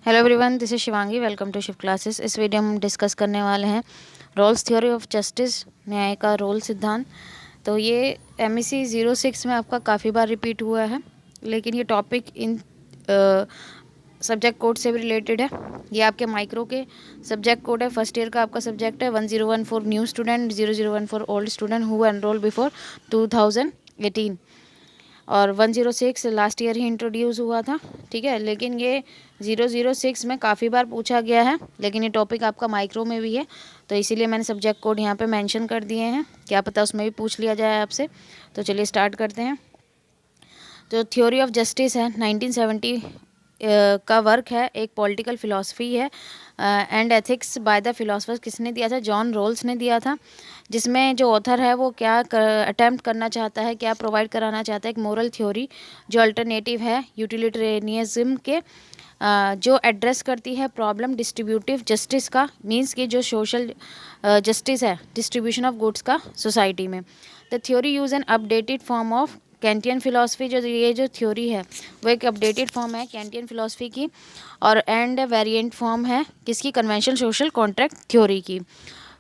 Hello everyone, this is Shivangi. Welcome to shift classes. इस video में हम डिस्कस करने वाले हैं रोल्स थ्योरी ऑफ जस्टिस, न्याय का रोल सिद्धांत। तो ये MEC 06 में आपका काफ़ी बार रिपीट हुआ है, लेकिन ये टॉपिक इन सब्जेक्ट कोड से भी रिलेटेड है। ये आपके माइक्रो के सब्जेक्ट कोड है। फर्स्ट ईयर का आपका सब्जेक्ट है। 1014 for new student, 001 for old student who enrol before 2018 और 106 लास्ट ईयर ही इंट्रोड्यूस हुआ था। ठीक है, लेकिन ये 006 में काफ़ी बार पूछा गया है, लेकिन ये टॉपिक आपका माइक्रो में भी है, तो इसीलिए मैंने सब्जेक्ट कोड यहाँ पे मेंशन कर दिए हैं। क्या पता उसमें भी पूछ लिया जाए आपसे। तो चलिए स्टार्ट करते हैं। तो थ्योरी ऑफ जस्टिस है 1970 का वर्क है, एक पॉलिटिकल फिलॉसफी है and ethics by the philosopher. किसने दिया था? जॉन रोल्स ने दिया था। जिसमें जो ऑथर है वो क्या अटेम्प्ट करना चाहता है, क्या प्रोवाइड कराना चाहता है? एक मोरल थ्योरी जो अल्टरनेटिव है यूटिलिटेरियनिज्म के, जो एड्रेस करती है प्रॉब्लम डिस्ट्रीब्यूटिव जस्टिस का, मींस कि जो सोशल जस्टिस है, डिस्ट्रीब्यूशन ऑफ गुड्स का सोसाइटी में। The theory use an updated form of Kantian philosophy. जो ये जो थ्योरी है वो एक अपडेटेड फॉर्म है कैंटियन फिलॉसफी की, और एंड वेरिएंट फॉर्म है किसकी? कन्वेंशनल सोशल कॉन्ट्रैक्ट थ्योरी की।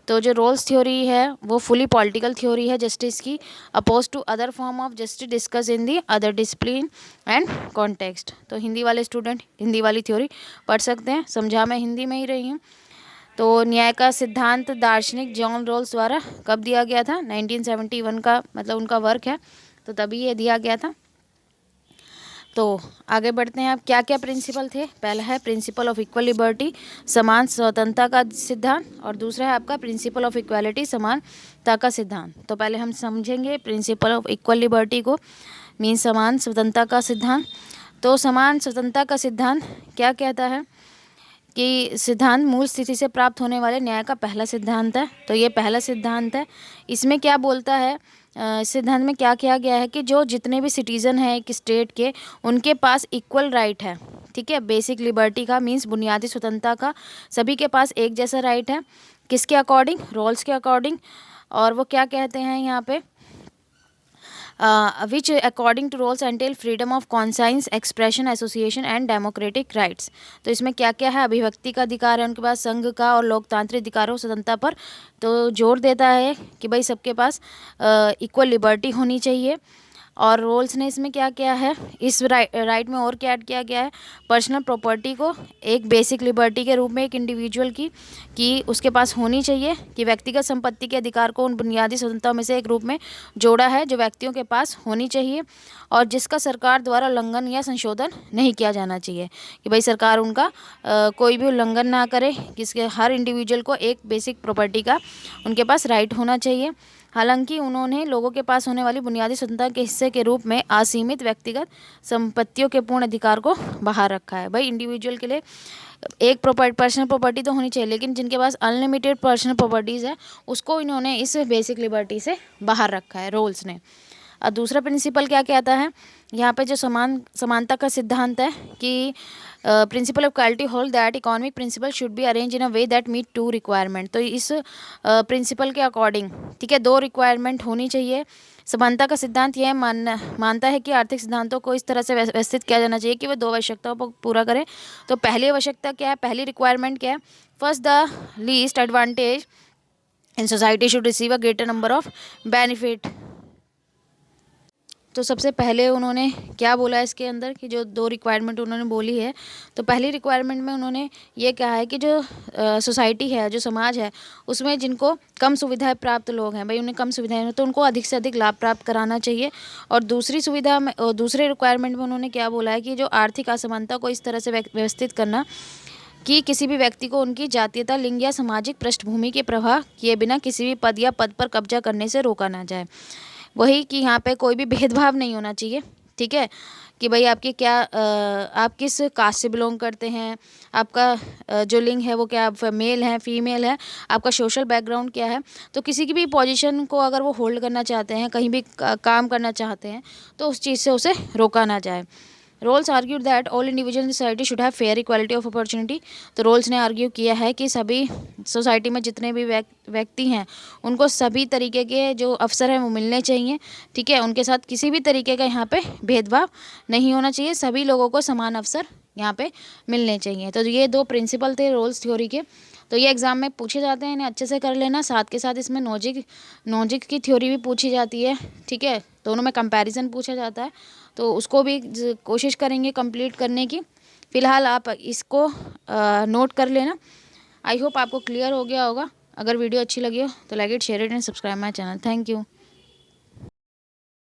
तो जो रोल्स थ्योरी है वो फुली पॉलिटिकल थ्योरी है जस्टिस की, oppose to other form of justice discuss in the other discipline and context. तो हिंदी वाले स्टूडेंट हिंदी वाली थ्योरी पढ़ सकते हैं। समझा मैं हिंदी में ही रही हूँ। तो न्याय का सिद्धांत दार्शनिक जॉन रोल्स द्वारा कब दिया गया था? 1971 का, मतलब उनका वर्क है, तो तभी ये दिया गया था। तो आगे बढ़ते हैं। अब क्या क्या प्रिंसिपल थे? पहला है प्रिंसिपल ऑफ इक्वल लिबर्टी, समान स्वतंत्रता का सिद्धांत, और दूसरा है आपका प्रिंसिपल ऑफ इक्वालिटी, समानता का सिद्धांत। तो पहले हम समझेंगे प्रिंसिपल ऑफ इक्वल लिबर्टी को, मीन समान स्वतंत्रता का सिद्धांत। तो समान स्वतंत्रता का सिद्धांत क्या कहता है कि सिद्धांत मूल स्थिति से प्राप्त होने वाले न्याय का पहला सिद्धांत है। तो ये पहला सिद्धांत है। इसमें क्या बोलता है? सिद्धांत में क्या किया गया है कि जो जितने भी सिटीज़न हैं एक स्टेट के, उनके पास इक्वल राइट है। ठीक है, बेसिक लिबर्टी का, मीन्स बुनियादी स्वतंत्रता का सभी के पास एक जैसा राइट है। किसके अकॉर्डिंग? रोल्स के अकॉर्डिंग। और वो क्या कहते हैं यहाँ पे? which according to rules entail freedom of conscience, expression, association and democratic rights। तो इसमें क्या क्या है? अभिव्यक्ति का अधिकार है उनके पास, संघ का और लोकतांत्रिक अधिकारों स्वतंत्रता पर तो जोर देता है कि भाई सबके पास इक्वल लिबर्टी होनी चाहिए। और रोल्स ने इसमें क्या किया है? इस राइट में और क्या ऐड किया गया है? पर्सनल प्रॉपर्टी को एक बेसिक लिबर्टी के रूप में एक इंडिविजुअल की कि उसके पास होनी चाहिए, कि व्यक्तिगत संपत्ति के अधिकार को उन बुनियादी स्वतंत्रता में से एक रूप में जोड़ा है जो व्यक्तियों के पास होनी चाहिए, और जिसका सरकार द्वारा उल्लंघन या संशोधन नहीं किया जाना चाहिए, कि भाई सरकार उनका कोई भी उल्लंघन ना करे, किसके हर इंडिविजुअल को एक बेसिक प्रॉपर्टी का उनके पास राइट होना चाहिए। हालांकि उन्होंने लोगों के पास होने वाली बुनियादी स्वतंत्रता के हिस्से के रूप में असीमित व्यक्तिगत संपत्तियों के पूर्ण अधिकार को बाहर रखा है। भाई इंडिविजुअल के लिए एक पर्सनल प्रॉपर्टी तो होनी चाहिए, लेकिन जिनके पास अनलिमिटेड पर्सनल प्रॉपर्टीज़ है उसको इन्होंने इस बेसिक लिबर्टी से बाहर रखा है रोल्स ने। और दूसरा प्रिंसिपल क्या कहता है यहाँ पे? जो समानता का सिद्धांत है कि principle of quality hold that economic principle should be arrange in a way that meet to requirement. तो इस प्रिंसिपल के अकॉर्डिंग, ठीक है, दो रिक्वायरमेंट होनी चाहिए। समानता का सिद्धांत यह मानता है कि आर्थिक सिद्धांतों को इस तरह से व्यवस्थित किया जाना चाहिए कि वे दो आवश्यकताओं को पूरा करें। तो पहली आवश्यकता क्या है? पहली रिक्वायरमेंट क्या है? First, the least advantage in society should receive a greater number of benefit. तो सबसे पहले उन्होंने क्या बोला है इसके अंदर कि जो दो रिक्वायरमेंट उन्होंने बोली है, तो पहली रिक्वायरमेंट में उन्होंने ये कहा है कि जो सोसाइटी है, जो समाज है, उसमें जिनको कम सुविधाएं प्राप्त लोग हैं, भाई उन्हें कम सुविधाएं, तो उनको अधिक से अधिक लाभ प्राप्त कराना चाहिए। और दूसरी सुविधा में, दूसरे रिक्वायरमेंट में उन्होंने क्या बोला है कि जो आर्थिक असमानता को इस तरह से व्यवस्थित करना कि किसी भी व्यक्ति को उनकी जातीयता, लिंग या सामाजिक पृष्ठभूमि के प्रवाह किए बिना किसी भी पद या पद पर कब्जा करने से रोका ना जाए। वही कि यहाँ पे कोई भी भेदभाव नहीं होना चाहिए। ठीक है, कि भाई आपकी क्या आप किस कास्ट से बिलोंग करते हैं, आपका जो लिंग है वो क्या, मेल है फीमेल है, आपका सोशल बैकग्राउंड क्या है। तो किसी की भी पोजीशन को अगर वो होल्ड करना चाहते हैं, कहीं भी काम करना चाहते हैं, तो उस चीज़ से उसे रोका ना जाए। Rawls argued that all individual in society should have fair equality of opportunity. तो रोल्स ने आर्ग्यू किया है कि सभी सोसाइटी में जितने भी व्यक्ति हैं उनको सभी तरीके के जो अवसर हैं वो मिलने चाहिए। ठीक है, उनके साथ किसी भी तरीके का यहाँ पे भेदभाव नहीं होना चाहिए, सभी लोगों को समान अवसर यहाँ पे मिलने चाहिए। तो ये 2 प्रिंसिपल थे रोल्स थ्योरी के। तो ये एग्ज़ाम में पूछे जाते हैं, इन्हें अच्छे से कर लेना। साथ के साथ इसमें लॉजिक की थ्योरी भी पूछी जाती है, ठीक है। दोनों में कंपैरिजन पूछा जाता है, तो उसको भी कोशिश करेंगे कंप्लीट करने की। फ़िलहाल आप इसको नोट कर लेना। आई होप आपको क्लियर हो गया होगा। अगर वीडियो अच्छी लगी हो तो like it, share it and subscribe my channel. Thank you.